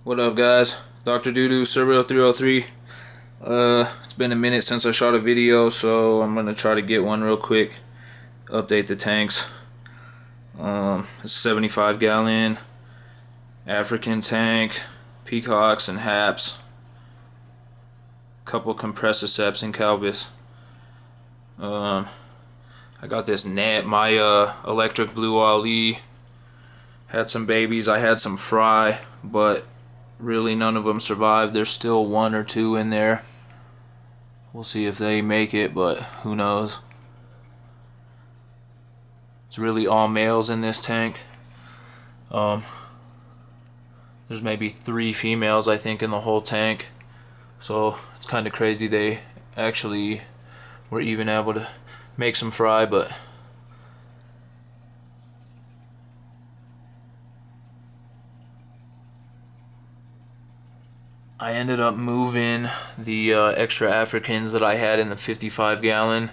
What up, guys? Dr. Doodoo, Cereal 303. It's been a minute since I shot a video, so I'm gonna try to get one real quick. Update the tanks. It's a 75-gallon African tank, peacocks and haps. Couple compressiceps and calvis. I got this net. My electric blue Ali had some babies. I had some fry, but really none of them survived. There's still one or two in there. We'll see if they make it, but who knows. It's really all males in this tank. There's maybe 3 females, I think, in the whole tank. So it's kind of crazy they actually were even able to make some fry, but I ended up moving the extra Africans that I had in the 55-gallon,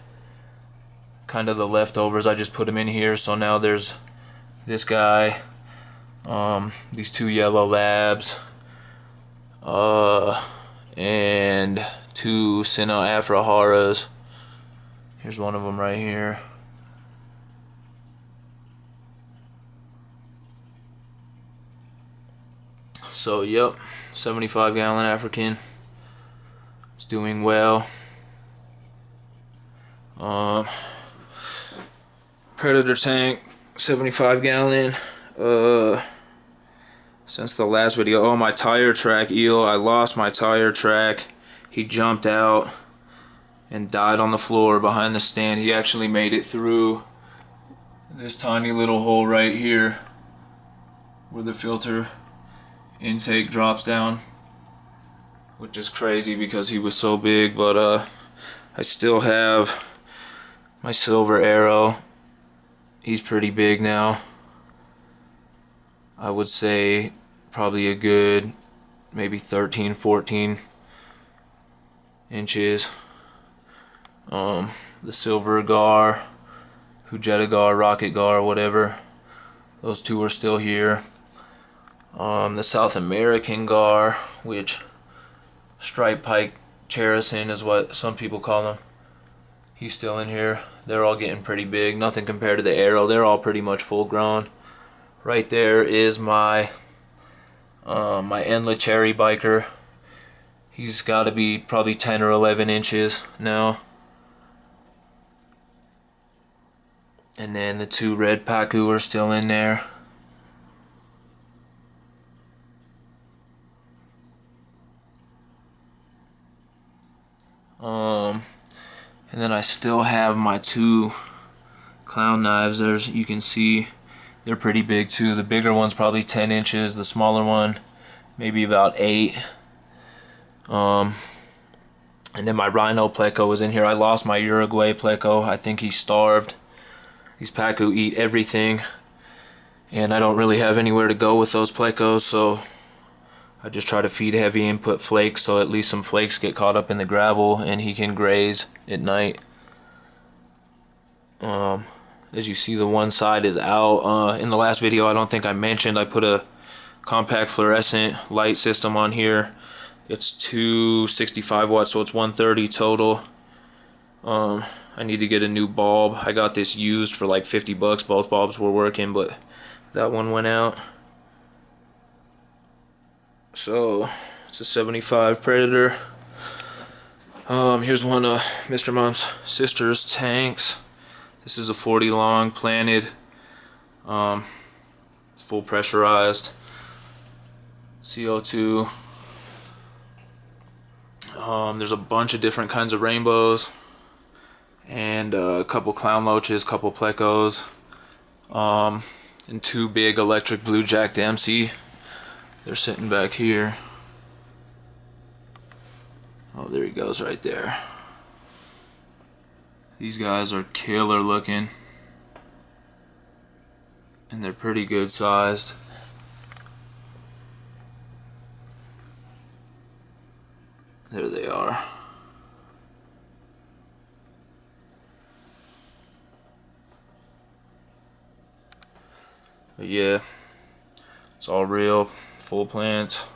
kind of the leftovers. I just put them in here, so now there's this guy, these 2 yellow labs, and 2 Sina Afraharas. Here's one of them right here. So yep, 75-gallon African. It's doing well. Predator tank, 75-gallon. Since the last video, oh, my tire track eel. I lost my tire track. He jumped out and died on the floor behind the stand. He actually made it through this tiny little hole right here where the filter intake drops down, which is crazy because he was so big. But I still have my silver arrow. He's pretty big now. I would say probably a good maybe 13, 14 inches. The silver gar, Hujeta gar, rocket gar, whatever, those 2 are still here. The South American gar, which striped pike cherison is what some people call them, he's still in here. They're all getting pretty big. Nothing compared to the arrow. They're all pretty much full grown. Right there is my my Enla cherry biker. He's got to be probably 10 or 11 inches now. And then the 2 red pacu are still in there. And then I still have my 2 clown knives. There's, you can see they're pretty big too. The bigger one's probably 10 inches. The smaller one maybe about 8. And then my rhino pleco was in here. I lost my Uruguay pleco. I think he starved. These pacu eat everything, and I don't really have anywhere to go with those plecos, so I just try to feed heavy and put flakes, so at least some flakes get caught up in the gravel and he can graze at night. As you see, the one side is out. In the last video, I don't think I mentioned, I put a compact fluorescent light system on here. It's 265 watts, so it's 130 total. I need to get a new bulb. I got this used for like 50 bucks. Both bulbs were working, but that one went out. So it's a 75 Predator. Here's one of Mr. Mom's sister's tanks. This is a 40 long planted. It's full pressurized. CO2. There's a bunch of different kinds of rainbows, and a couple clown loaches, couple plecos, and 2 big electric blue Jack Dempsey. They're sitting back here. Oh, there he goes right there. These guys are killer looking, and they're pretty good sized. There they are. But yeah, it's all real, full plant,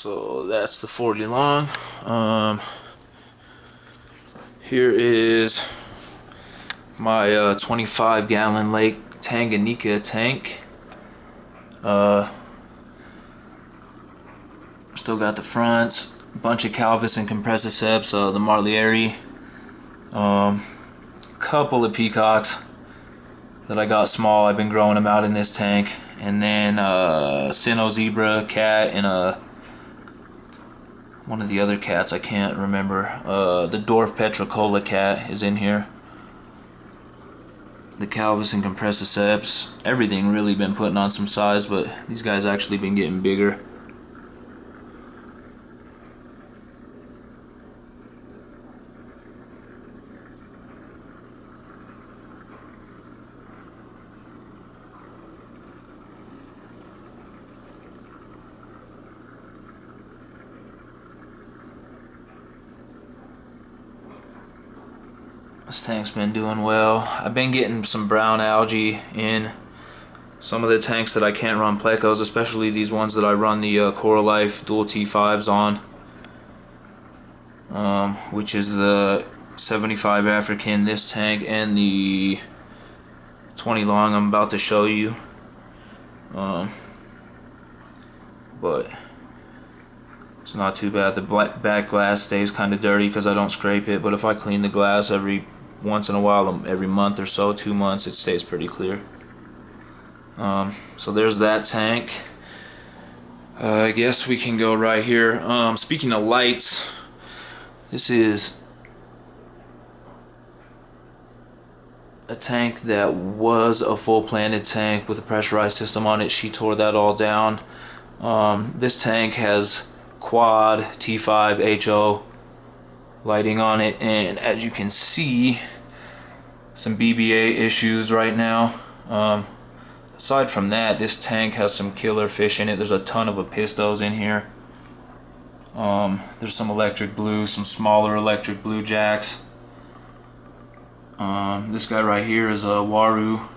So that's the 40 long. Here is my 25 gallon Lake Tanganyika tank. Still got the fronts, bunch of Calvis and Compressiceps, the Marlieri, couple of peacocks that I got small. I've been growing them out in this tank, and then Sino Zebra cat and one of the other cats I can't remember. The Dwarf Petricola cat is in here. The Calvis and Compressiceps, everything really been putting on some size, but these guys actually been getting bigger. This tank's been doing well. I've been getting some brown algae in some of the tanks that I can't run plecos, especially these ones that I run the Coral Life Dual T5s on, which is the 75 African, this tank, and the 20 long I'm about to show you. But it's not too bad. The back glass stays kind of dirty because I don't scrape it, but if I clean the glass every once in a while, every month or so, 2 months, it stays pretty clear. So there's that tank. I guess we can go right here. Speaking of lights, this is a tank that was a full planted tank with a pressurized system on it. She tore that all down. This tank has quad T5 HO lighting on it, and as you can see, some BBA issues right now. Aside from that, this tank has some killer fish in it. There's a ton of apistos in here. There's some electric blue, some smaller electric blue jacks. This guy right here is a waru,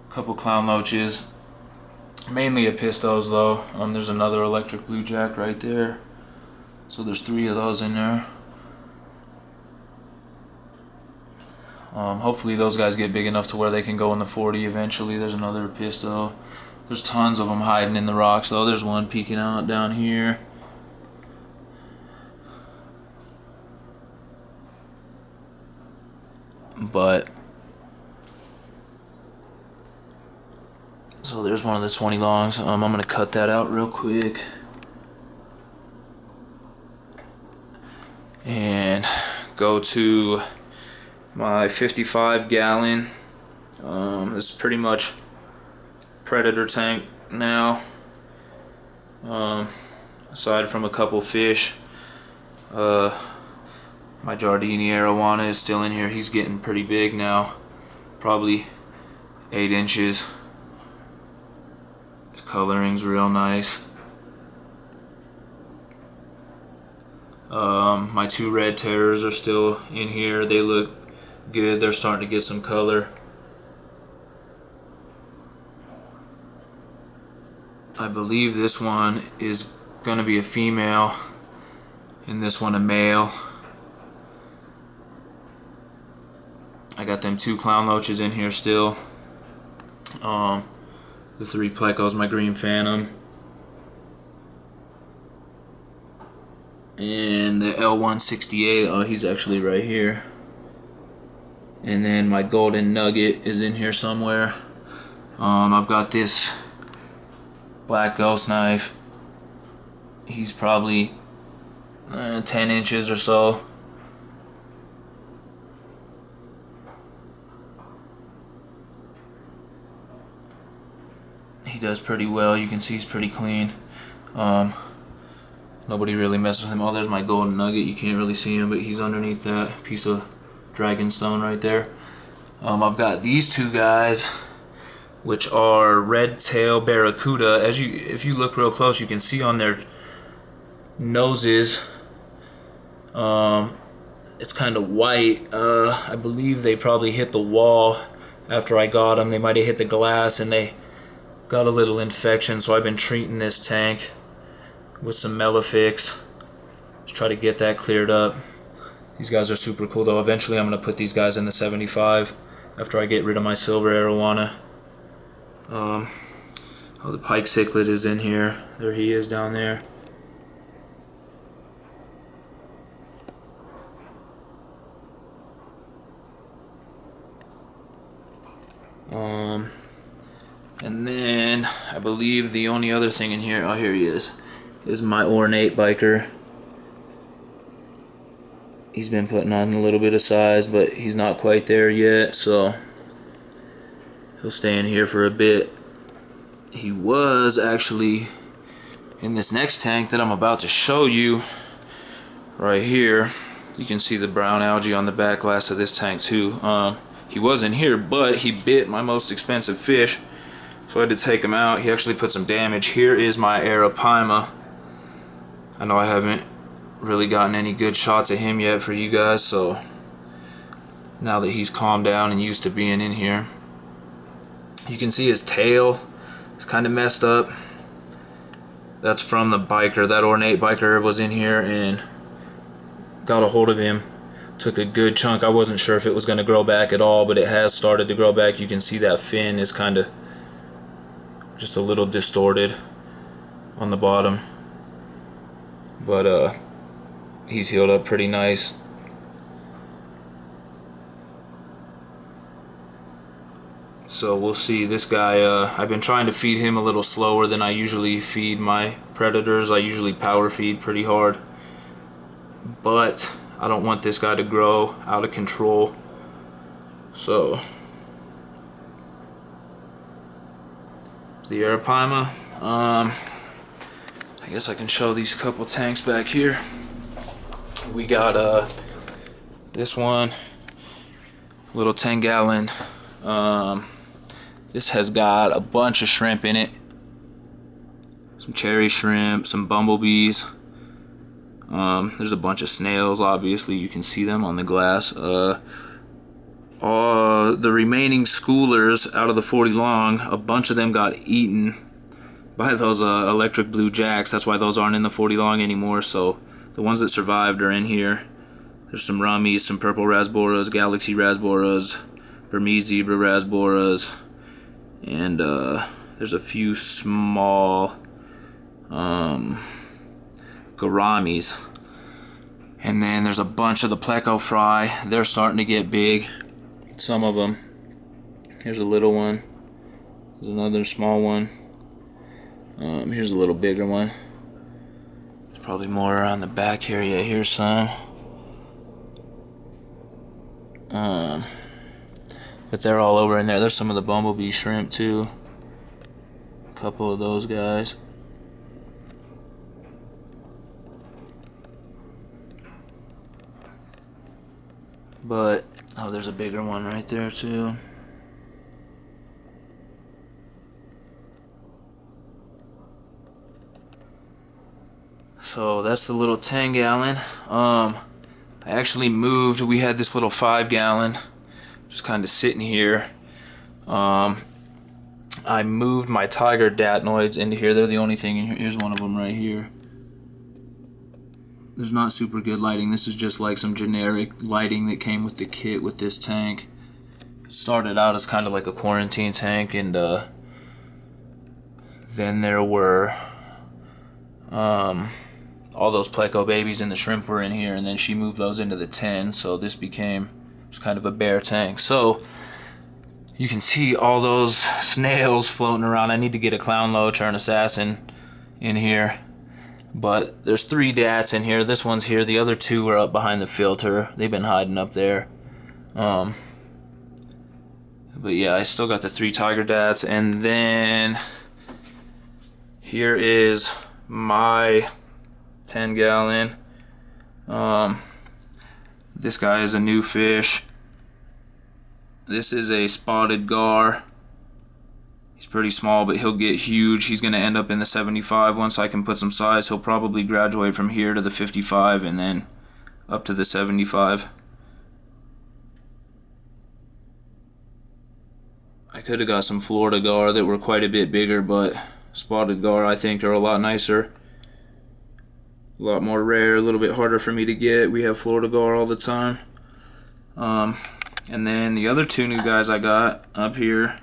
couple clown loaches, mainly apistos though. There's another electric blue jack right there. So there's 3 of those in there. Hopefully those guys get big enough to where they can go in the 40 eventually. There's another apisto. There's tons of them hiding in the rocks though. There's one peeking out down here. But so there's one of the 20 longs. I'm gonna cut that out real quick and go to my 55 gallon. This is pretty much predator tank now, aside from a couple fish. My Giardini arowana is still in here. He's getting pretty big now, probably 8 inches. His coloring's real nice. My 2 red terrors are still in here. They look good. They're starting to get some color. I believe this one is going to be a female and this one a male. I got them 2 clown loaches in here still. The 3 plecos, my green phantom, and the L168. Oh, he's actually right here. And then my golden nugget is in here somewhere. I've got this black ghost knife. He's probably 10 inches or so. He does pretty well. You can see he's pretty clean. Nobody really messes with him. Oh, there's my golden nugget. You can't really see him, but he's underneath that piece of dragon stone right there. I've got these 2 guys, which are red tail barracuda. If you look real close, you can see on their noses, it's kind of white. I believe they probably hit the wall after I got them. They might have hit the glass and they got a little infection, so I've been treating this tank. with some Melafix. Let's try to get that cleared up. These guys are super cool though. Eventually I'm going to put these guys in the 75 after I get rid of my silver arowana. Oh, the pike cichlid is in here. There he is down there. And then I believe the only other thing in here, oh here he is my ornate biker. He's been putting on a little bit of size, but he's not quite there yet, so he'll stay in here for a bit. He was actually in this next tank that I'm about to show you right here. You can see the brown algae on the back glass of this tank too. He was in here, but he bit my most expensive fish, so I had to take him out. He actually put some damage. Here is my arapaima. I know I haven't really gotten any good shots of him yet for you guys, so now that he's calmed down and used to being in here, you can see his tail is kind of messed up. That's from the biker. That ornate biker was in here and got a hold of him. Took a good chunk. I wasn't sure if it was going to grow back at all, but it has started to grow back. You can see that fin is kind of just a little distorted on the bottom, but he's healed up pretty nice. So we'll see. This guy, I've been trying to feed him a little slower than I usually feed my predators. I usually power feed pretty hard, but I don't want this guy to grow out of control. So the arapaima. I guess I can show these couple tanks back here. We got this one, little 10-gallon. This has got a bunch of shrimp in it. Some cherry shrimp, some bumblebees. There's a bunch of snails, obviously you can see them on the glass. The remaining schoolers out of the 40 long, a bunch of them got eaten by those electric blue jacks. That's why those aren't in the 40 long anymore. So the ones that survived are in here. There's some rummies, some purple rasboras, galaxy rasboras, burmese zebra rasboras, and there's a few small gouramis. And then there's a bunch of the pleco fry. They're starting to get big, some of them. Here's a little one. There's another small one. Here's a little bigger one. There's probably more around the back here. Yeah, here's some. But they're all over in there. There's some of the bumblebee shrimp too. A couple of those guys. But, oh, there's a bigger one right there too. So that's the little 10-gallon. I actually moved. We had this little 5-gallon just kind of sitting here. I moved my tiger datnoids into here. They're the only thing in here. Here's one of them right here. There's not super good lighting. This is just like some generic lighting that came with the kit with this tank. It started out as kind of like a quarantine tank, and then there were all those pleco babies and the shrimp were in here, and then she moved those into the 10, so this became just kind of a bare tank. So you can see all those snails floating around. I need to get a clown loach or an assassin in here. But there's 3 dats in here. This one's here. The other 2 are up behind the filter. They've been hiding up there. But yeah, I still got the 3 tiger dats. And then here is my 10-gallon. This guy is a new fish. This is a spotted gar. He's pretty small, but he'll get huge. He's going to end up in the 75 once I can put some size. He'll probably graduate from here to the 55 and then up to the 75. I could have got some Florida gar that were quite a bit bigger, but spotted gar I think are a lot nicer. a lot more rare, a little bit harder for me to get. We have Florida gar all the time. And then the other two new guys I got up here,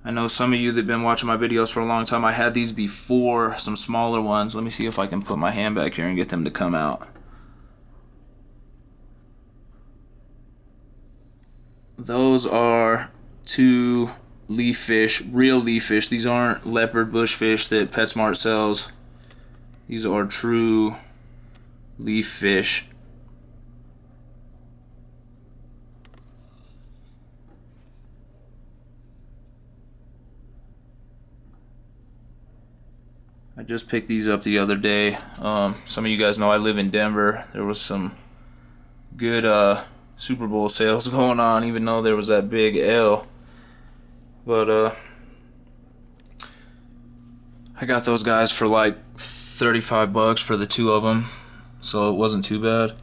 I know some of you that have been watching my videos for a long time, I had these before, some smaller ones. Let me see if I can put my hand back here and get them to come out. Those are two leaf fish, real leaf fish. These aren't leopard bush fish that PetSmart sells. These are true leaf fish. I just picked these up the other day. Some of you guys know I live in Denver. There was some good Super Bowl sales going on, even though there was that big L. But I got those guys for like 35 bucks for the two of them, so it wasn't too bad.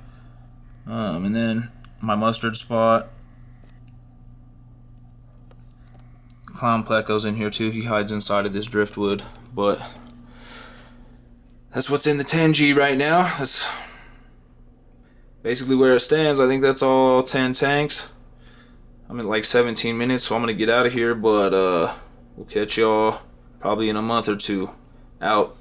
And then my mustard spot. Clown pleco's in here too. He hides inside of this driftwood, but that's what's in the 10G right now. That's basically where it stands. I think that's all 10 tanks. I'm at like 17 minutes, so I'm gonna get out of here, but we'll catch y'all probably in a month or two. Out.